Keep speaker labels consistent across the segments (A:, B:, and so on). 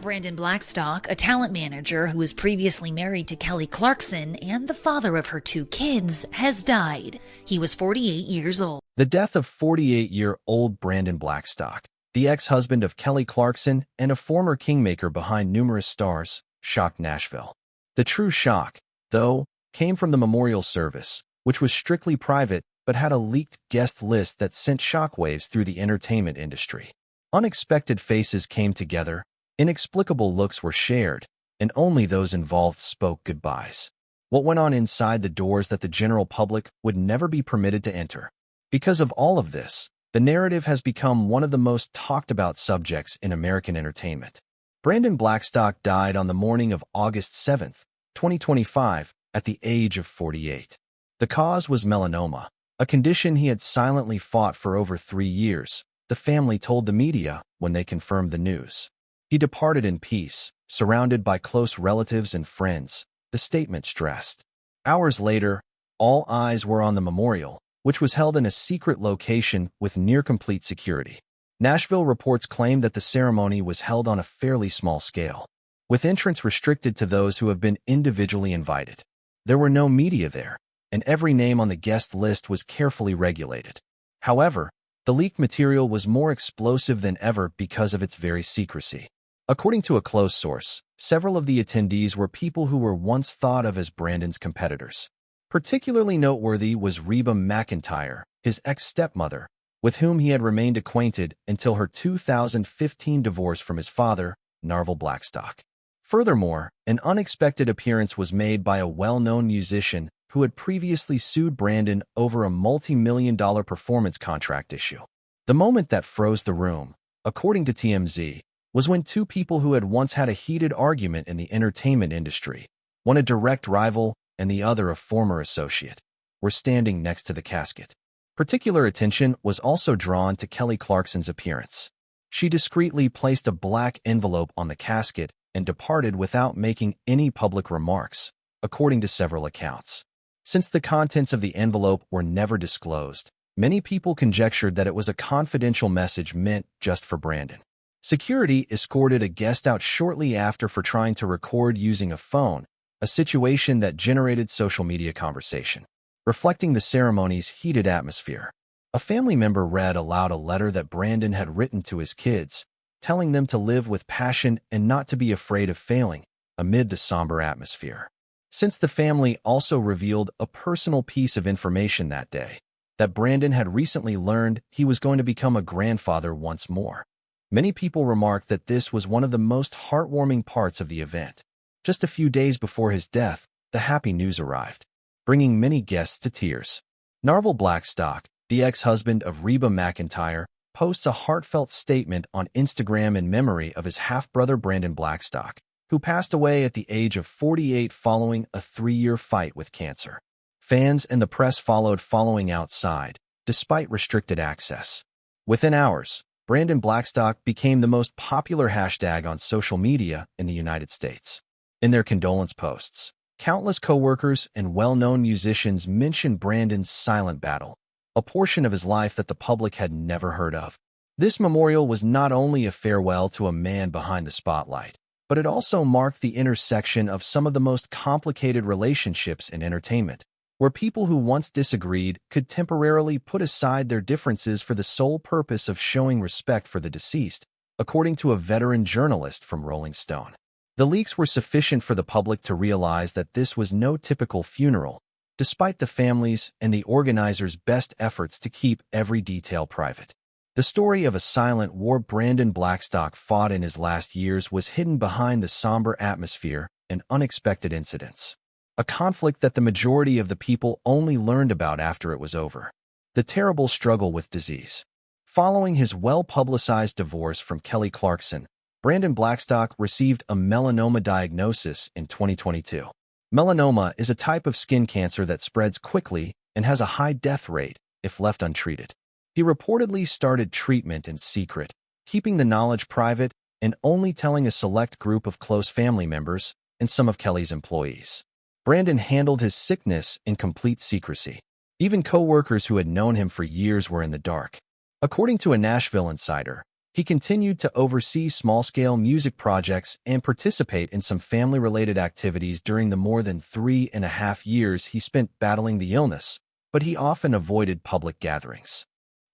A: Ex-Branton Blackstock, a talent manager who was previously married to Kelly Clarkson and the father of her two kids, has died. He was 48 years old.
B: The death of 48-year-old Brandon Blackstock, the ex-husband of Kelly Clarkson and a former kingmaker behind numerous stars, shocked Nashville. The true shock, though, came from the memorial service, which was strictly private but had a leaked guest list that sent shockwaves through the entertainment industry. Unexpected faces came together, inexplicable looks were shared, and only those involved spoke goodbyes. What went on inside the doors that the general public would never be permitted to enter? Because of all of this, the narrative has become one of the most talked about subjects in American entertainment. Brandon Blackstock died on the morning of August 7, 2025, at the age of 48. The cause was melanoma, a condition he had silently fought for over 3 years, the family told the media when they confirmed the news. He departed in peace, surrounded by close relatives and friends, the statement stressed. Hours later, all eyes were on the memorial, which was held in a secret location with near-complete security. Nashville reports claim that the ceremony was held on a fairly small scale, with entrance restricted to those who have been individually invited. There were no media there, and every name on the guest list was carefully regulated. However, the leaked material was more explosive than ever because of its very secrecy. According to a close source, several of the attendees were people who were once thought of as Brandon's competitors. Particularly noteworthy was Reba McEntire, his ex-stepmother, with whom he had remained acquainted until her 2015 divorce from his father, Narvel Blackstock. Furthermore, an unexpected appearance was made by a well-known musician who had previously sued Brandon over a multi-million-dollar performance contract issue. The moment that froze the room, according to TMZ, was when two people who had once had a heated argument in the entertainment industry, one a direct rival and the other a former associate, were standing next to the casket. Particular attention was also drawn to Kelly Clarkson's appearance. She discreetly placed a black envelope on the casket and departed without making any public remarks, according to several accounts. Since the contents of the envelope were never disclosed, many people conjectured that it was a confidential message meant just for Brandon. Security escorted a guest out shortly after for trying to record using a phone, a situation that generated social media conversation. Reflecting the ceremony's heated atmosphere, a family member read aloud a letter that Brandon had written to his kids, telling them to live with passion and not to be afraid of failing, amid the somber atmosphere. Since the family also revealed a personal piece of information that day, that Brandon had recently learned he was going to become a grandfather once more. Many people remarked that this was one of the most heartwarming parts of the event. Just a few days before his death, the happy news arrived, bringing many guests to tears. Narvel Blackstock, the ex-husband of Reba McEntire, posts a heartfelt statement on Instagram in memory of his half-brother Brandon Blackstock, who passed away at the age of 48 following a 3-year fight with cancer. Fans and the press followed following outside, despite restricted access. Within hours, Brandon Blackstock became the most popular hashtag on social media in the United States. In their condolence posts, countless co-workers and well-known musicians mentioned Brandon's silent battle, a portion of his life that the public had never heard of. This memorial was not only a farewell to a man behind the spotlight, but it also marked the intersection of some of the most complicated relationships in entertainment, where people who once disagreed could temporarily put aside their differences for the sole purpose of showing respect for the deceased, according to a veteran journalist from Rolling Stone. The leaks were sufficient for the public to realize that this was no typical funeral, despite the family's and the organizers' best efforts to keep every detail private. The story of a silent war Brandon Blackstock fought in his last years was hidden behind the somber atmosphere and unexpected incidents. A conflict that the majority of the people only learned about after it was over. The terrible struggle with disease. Following his well-publicized divorce from Kelly Clarkson, Brandon Blackstock received a melanoma diagnosis in 2022. Melanoma is a type of skin cancer that spreads quickly and has a high death rate if left untreated. He reportedly started treatment in secret, keeping the knowledge private and only telling a select group of close family members and some of Kelly's employees. Brandon handled his sickness in complete secrecy. Even co-workers who had known him for years were in the dark. According to a Nashville insider, He continued to oversee small-scale music projects and participate in some family-related activities during the more than 3.5 years he spent battling the illness, but he often avoided public gatherings.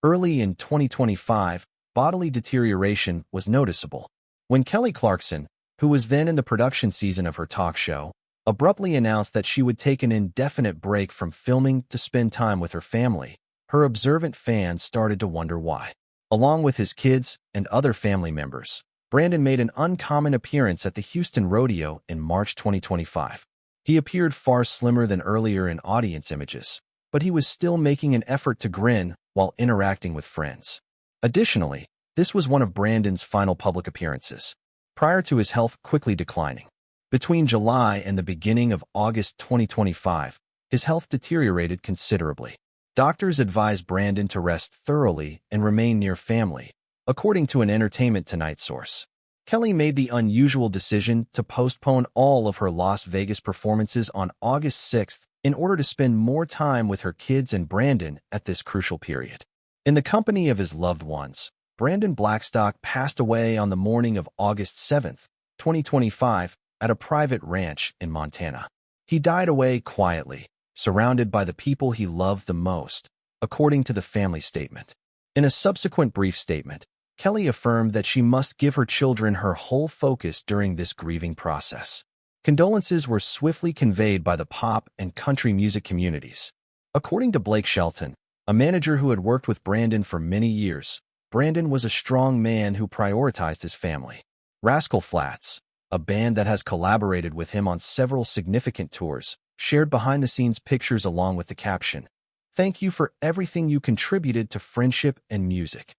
B: Early in 2025, bodily deterioration was noticeable. When Kelly Clarkson, who was then in the production season of her talk show, abruptly announced that she would take an indefinite break from filming to spend time with her family, her observant fans started to wonder why. Along with his kids and other family members, Brandon made an uncommon appearance at the Houston Rodeo in March 2025. He appeared far slimmer than earlier in audience images, but he was still making an effort to grin while interacting with friends. Additionally, this was one of Brandon's final public appearances, prior to his health quickly declining. Between July and the beginning of August 2025, his health deteriorated considerably. Doctors advised Brandon to rest thoroughly and remain near family, according to an Entertainment Tonight source. Kelly made the unusual decision to postpone all of her Las Vegas performances on August 6th in order to spend more time with her kids and Brandon at this crucial period. In the company of his loved ones, Brandon Blackstock passed away on the morning of August 7th, 2025, at a private ranch in Montana. He died away quietly, surrounded by the people he loved the most, according to the family statement. In a subsequent brief statement, Kelly affirmed that she must give her children her whole focus during this grieving process. Condolences were swiftly conveyed by the pop and country music communities. According to Blake Shelton, a manager who had worked with Brandon for many years, Brandon was a strong man who prioritized his family. Rascal Flatts, a band that has collaborated with him on several significant tours, shared behind-the-scenes pictures along with the caption, "Thank you for everything you contributed to friendship and music."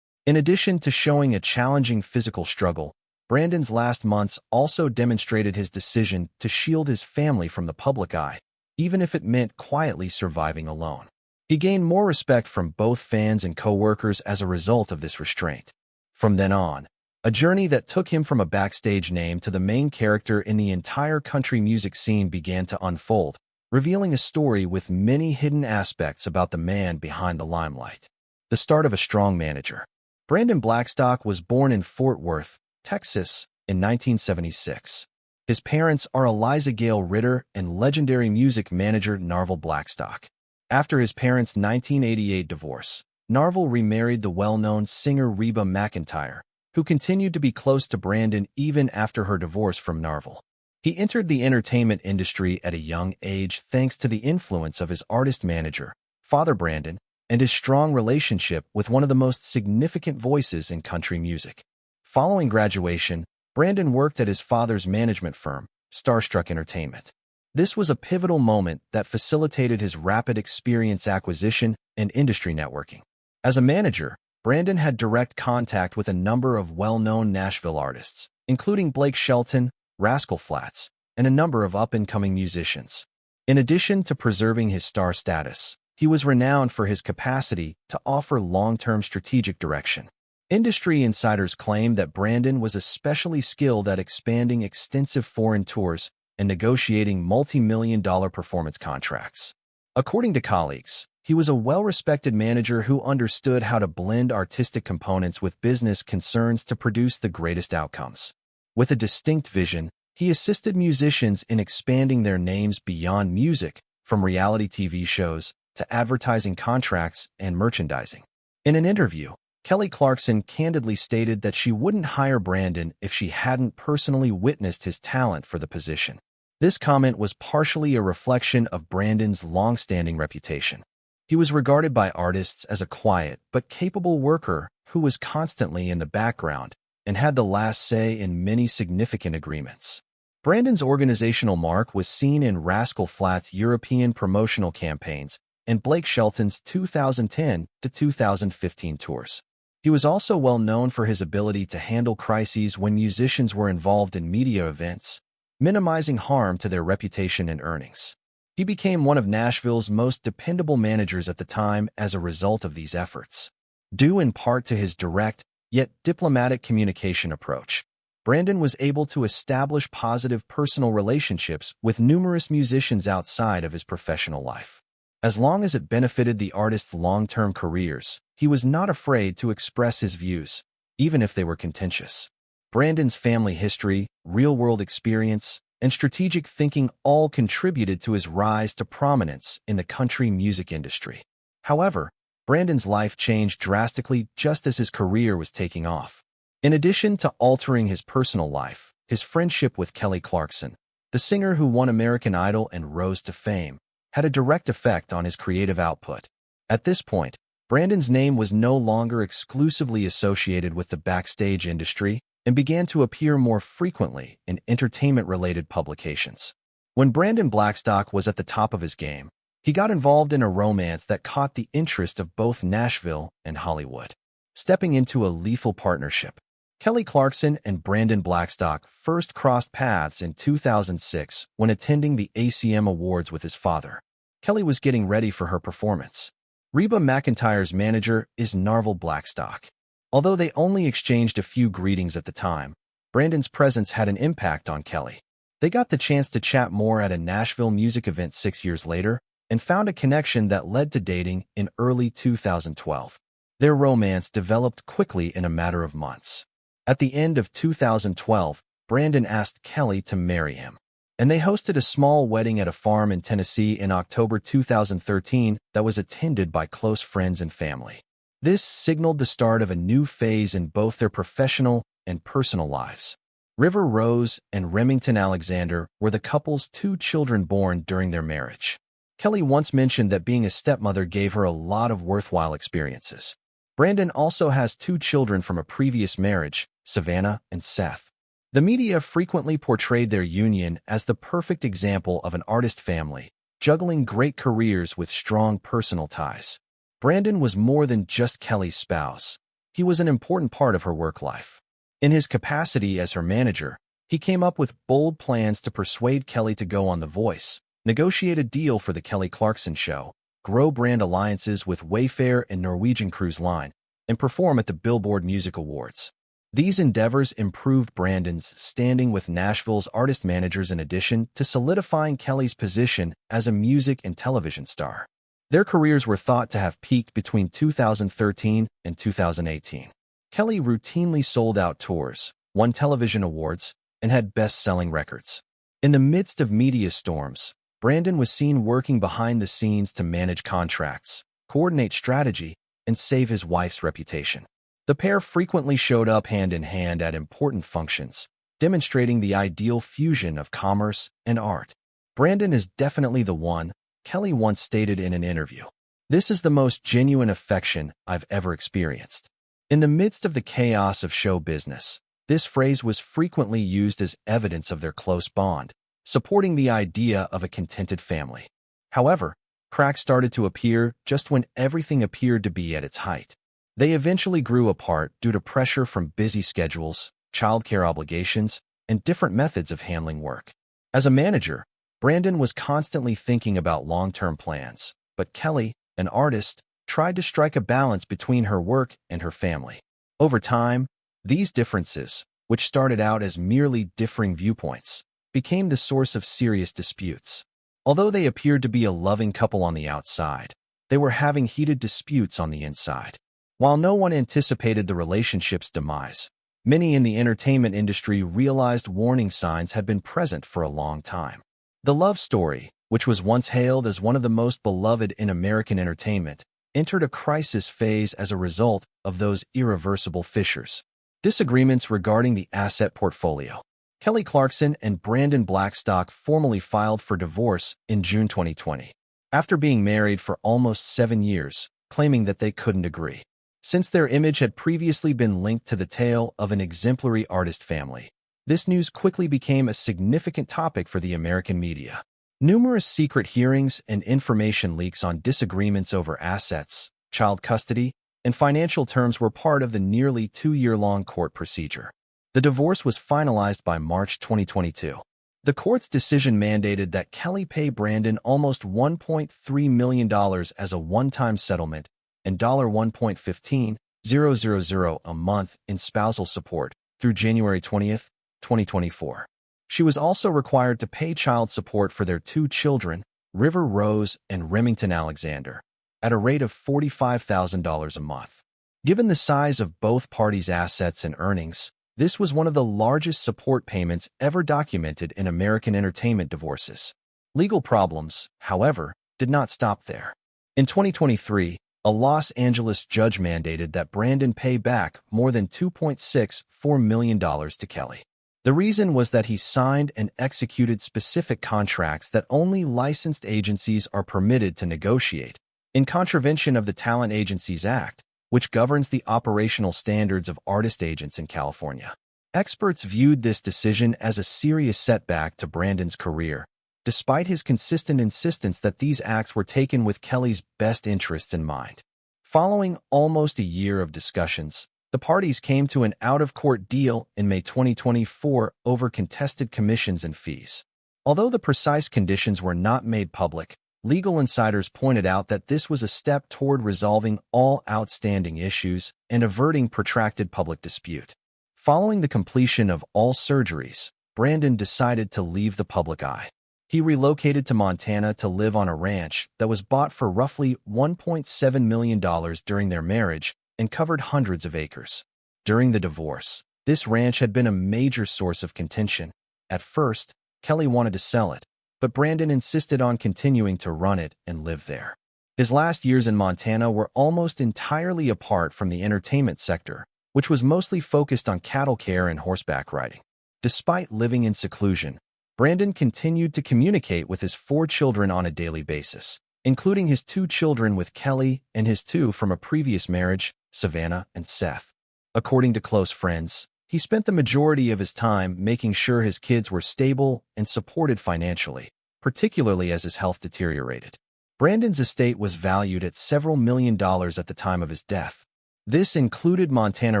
B: In addition to showing a challenging physical struggle, Brandon's last months also demonstrated his decision to shield his family from the public eye, even if it meant quietly surviving alone. He gained more respect from both fans and co-workers as a result of this restraint. From then on, a journey that took him from a backstage name to the main character in the entire country music scene began to unfold, revealing a story with many hidden aspects about the man behind the limelight. The start of a strong manager. Brandon Blackstock was born in Fort Worth, Texas, in 1976. His parents are Eliza Gale Ritter and legendary music manager Narvel Blackstock. After his parents' 1988 divorce, Narvel remarried the well-known singer Reba McEntire, who continued to be close to Brandon even after her divorce from Narvel. He entered the entertainment industry at a young age thanks to the influence of his artist manager, Father Brandon, and his strong relationship with one of the most significant voices in country music. Following graduation, Brandon worked at his father's management firm, Starstruck Entertainment. This was a pivotal moment that facilitated his rapid experience acquisition and industry networking. As a manager, Brandon had direct contact with a number of well-known Nashville artists, including Blake Shelton, Rascal Flatts, and a number of up-and-coming musicians. In addition to preserving his star status, he was renowned for his capacity to offer long-term strategic direction. Industry insiders claim that Brandon was especially skilled at expanding extensive foreign tours and negotiating multi-million-dollar performance contracts. According to colleagues, he was a well-respected manager who understood how to blend artistic components with business concerns to produce the greatest outcomes. With a distinct vision, he assisted musicians in expanding their names beyond music, from reality TV shows to advertising contracts and merchandising. In an interview, Kelly Clarkson candidly stated that she wouldn't hire Brandon if she hadn't personally witnessed his talent for the position. This comment was partially a reflection of Brandon's long-standing reputation. He was regarded by artists as a quiet but capable worker who was constantly in the background and had the last say in many significant agreements. Brandon's organizational mark was seen in Rascal Flatts' European promotional campaigns and Blake Shelton's 2010 to 2015 tours. He was also well known for his ability to handle crises when musicians were involved in media events, minimizing harm to their reputation and earnings. He became one of Nashville's most dependable managers at the time as a result of these efforts. Due in part to his direct, yet diplomatic communication approach, Brandon was able to establish positive personal relationships with numerous musicians outside of his professional life. As long as it benefited the artist's long-term careers, he was not afraid to express his views, even if they were contentious. Brandon's family history, real-world experience, and strategic thinking all contributed to his rise to prominence in the country music industry. However, Brandon's life changed drastically just as his career was taking off. In addition to altering his personal life, his friendship with Kelly Clarkson, the singer who won American Idol and rose to fame, had a direct effect on his creative output. At this point, Brandon's name was no longer exclusively associated with the backstage industry and began to appear more frequently in entertainment-related publications. When Brandon Blackstock was at the top of his game, he got involved in a romance that caught the interest of both Nashville and Hollywood. Stepping into a lethal partnership, Kelly Clarkson and Brandon Blackstock first crossed paths in 2006 when attending the ACM Awards with his father. Kelly was getting ready for her performance. Reba McEntire's manager is Narvel Blackstock. Although they only exchanged a few greetings at the time, Brandon's presence had an impact on Kelly. They got the chance to chat more at a Nashville music event 6 years later and found a connection that led to dating in early 2012. Their romance developed quickly in a matter of months. At the end of 2012, Brandon asked Kelly to marry him, and they hosted a small wedding at a farm in Tennessee in October 2013 that was attended by close friends and family. This signaled the start of a new phase in both their professional and personal lives. River Rose and Remington Alexander were the couple's 2 children born during their marriage. Kelly once mentioned that being a stepmother gave her a lot of worthwhile experiences. Brandon also has 2 children from a previous marriage, Savannah and Seth. The media frequently portrayed their union as the perfect example of an artist family, juggling great careers with strong personal ties. Brandon was more than just Kelly's spouse. He was an important part of her work life. In his capacity as her manager, he came up with bold plans to persuade Kelly to go on The Voice, negotiate a deal for the Kelly Clarkson Show, grow brand alliances with Wayfair and Norwegian Cruise Line, and perform at the Billboard Music Awards. These endeavors improved Brandon's standing with Nashville's artist managers in addition to solidifying Kelly's position as a music and television star. Their careers were thought to have peaked between 2013 and 2018. Kelly routinely sold out tours, won television awards, and had best-selling records. In the midst of media storms, Brandon was seen working behind the scenes to manage contracts, coordinate strategy, and save his wife's reputation. The pair frequently showed up hand-in-hand at important functions, demonstrating the ideal fusion of commerce and art. Brandon is definitely the one, Kelly once stated in an interview. This is the most genuine affection I've ever experienced. In the midst of the chaos of show business, this phrase was frequently used as evidence of their close bond, supporting the idea of a contented family. However, cracks started to appear just when everything appeared to be at its height. They eventually grew apart due to pressure from busy schedules, childcare obligations, and different methods of handling work. As a manager, Brandon was constantly thinking about long-term plans, but Kelly, an artist, tried to strike a balance between her work and her family. Over time, these differences, which started out as merely differing viewpoints, became the source of serious disputes. Although they appeared to be a loving couple on the outside, they were having heated disputes on the inside. While no one anticipated the relationship's demise, many in the entertainment industry realized warning signs had been present for a long time. The love story, which was once hailed as one of the most beloved in American entertainment, entered a crisis phase as a result of those irreversible fissures. Disagreements regarding the asset portfolio. Kelly Clarkson and Brandon Blackstock formally filed for divorce in June 2020, after being married for almost 7 years, claiming that they couldn't agree. Since their image had previously been linked to the tale of an exemplary artist family, this news quickly became a significant topic for the American media. Numerous secret hearings and information leaks on disagreements over assets, child custody, and financial terms were part of the nearly 2-year-long court procedure. The divorce was finalized by March 2022. The court's decision mandated that Kelly pay Brandon almost $1.3 million as a one-time settlement and $1.15000 a month in spousal support through January 20, 2024. She was also required to pay child support for their 2 children, River Rose and Remington Alexander, at a rate of $45,000 a month. Given the size of both parties' assets and earnings, this was one of the largest support payments ever documented in American entertainment divorces. Legal problems, however, did not stop there. In 2023, a Los Angeles judge mandated that Brandon pay back more than $2.64 million to Kelly. The reason was that he signed and executed specific contracts that only licensed agencies are permitted to negotiate, in contravention of the Talent Agencies Act, which governs the operational standards of artist agents in California. Experts viewed this decision as a serious setback to Brandon's career, despite his consistent insistence that these acts were taken with Kelly's best interests in mind. Following almost a year of discussions, the parties came to an out-of-court deal in May 2024 over contested commissions and fees. Although the precise conditions were not made public, legal insiders pointed out that this was a step toward resolving all outstanding issues and averting protracted public dispute. Following the completion of all surgeries, Brandon decided to leave the public eye. He relocated to Montana to live on a ranch that was bought for roughly $1.7 million during their marriage and covered hundreds of acres. During the divorce, this ranch had been a major source of contention. At first, Kelly wanted to sell it, but Brandon insisted on continuing to run it and live there. His last years in Montana were almost entirely apart from the entertainment sector, which was mostly focused on cattle care and horseback riding. Despite living in seclusion, Brandon continued to communicate with his 4 children on a daily basis, including his 2 children with Kelly and his 2 from a previous marriage, Savannah and Seth. According to close friends, he spent the majority of his time making sure his kids were stable and supported financially, particularly as his health deteriorated. Brandon's estate was valued at several million dollars at the time of his death. This included Montana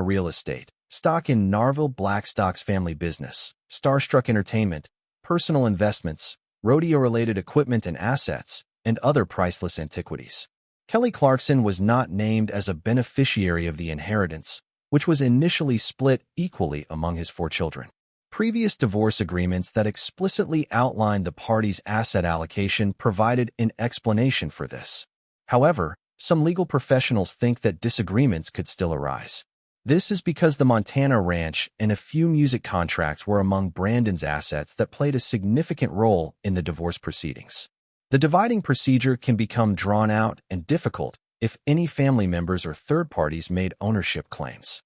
B: real estate, stock in Ex-Branton Blackstock's family business, Starstruck Entertainment, personal investments, rodeo-related equipment and assets, and other priceless antiquities. Kelly Clarkson was not named as a beneficiary of the inheritance, which was initially split equally among his 4 children. Previous divorce agreements that explicitly outlined the parties' asset allocation provided an explanation for this. However, some legal professionals think that disagreements could still arise. This is because the Montana ranch and a few music contracts were among Brandon's assets that played a significant role in the divorce proceedings. The dividing procedure can become drawn out and difficult if any family members or third parties made ownership claims.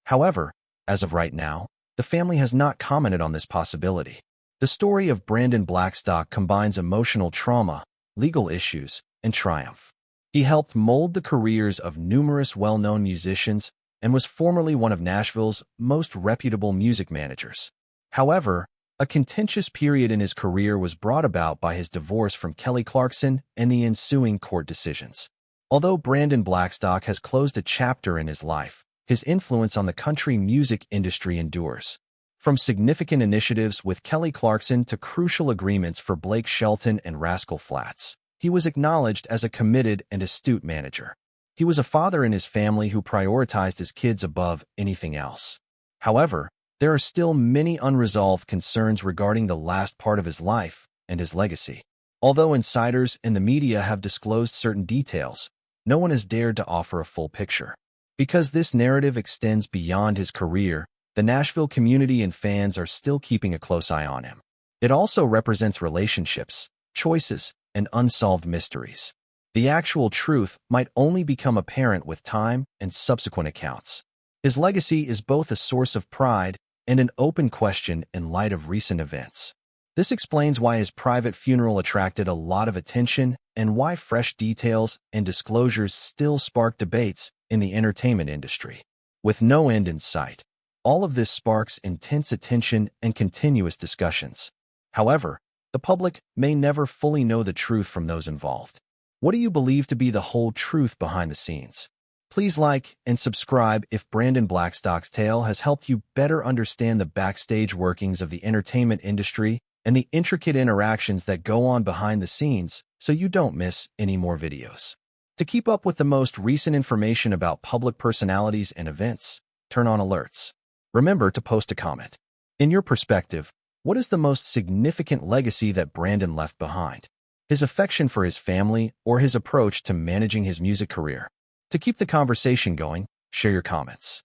B: However, as of right now, the family has not commented on this possibility. The story of Brandon Blackstock combines emotional trauma, legal issues, and triumph. He helped mold the careers of numerous well-known musicians and was formerly one of Nashville's most reputable music managers. However, a contentious period in his career was brought about by his divorce from Kelly Clarkson and the ensuing court decisions. Although Brandon Blackstock has closed a chapter in his life, his influence on the country music industry endures. From significant initiatives with Kelly Clarkson to crucial agreements for Blake Shelton and Rascal Flatts, he was acknowledged as a committed and astute manager. He was a father in his family who prioritized his kids above anything else. However, there are still many unresolved concerns regarding the last part of his life and his legacy. Although insiders and the media have disclosed certain details, no one has dared to offer a full picture. Because this narrative extends beyond his career, the Nashville community and fans are still keeping a close eye on him. It also represents relationships, choices, and unsolved mysteries. The actual truth might only become apparent with time and subsequent accounts. His legacy is both a source of pride and an open question in light of recent events. This explains why his private funeral attracted a lot of attention and why fresh details and disclosures still spark debates in the entertainment industry. With no end in sight, all of this sparks intense attention and continuous discussions. However, the public may never fully know the truth from those involved. What do you believe to be the whole truth behind the scenes? Please like and subscribe if Brandon Blackstock's tale has helped you better understand the backstage workings of the entertainment industry and the intricate interactions that go on behind the scenes so you don't miss any more videos. To keep up with the most recent information about public personalities and events, turn on alerts. Remember to post a comment. In your perspective, what is the most significant legacy that Brandon left behind? His affection for his family or his approach to managing his music career? To keep the conversation going, Share your comments.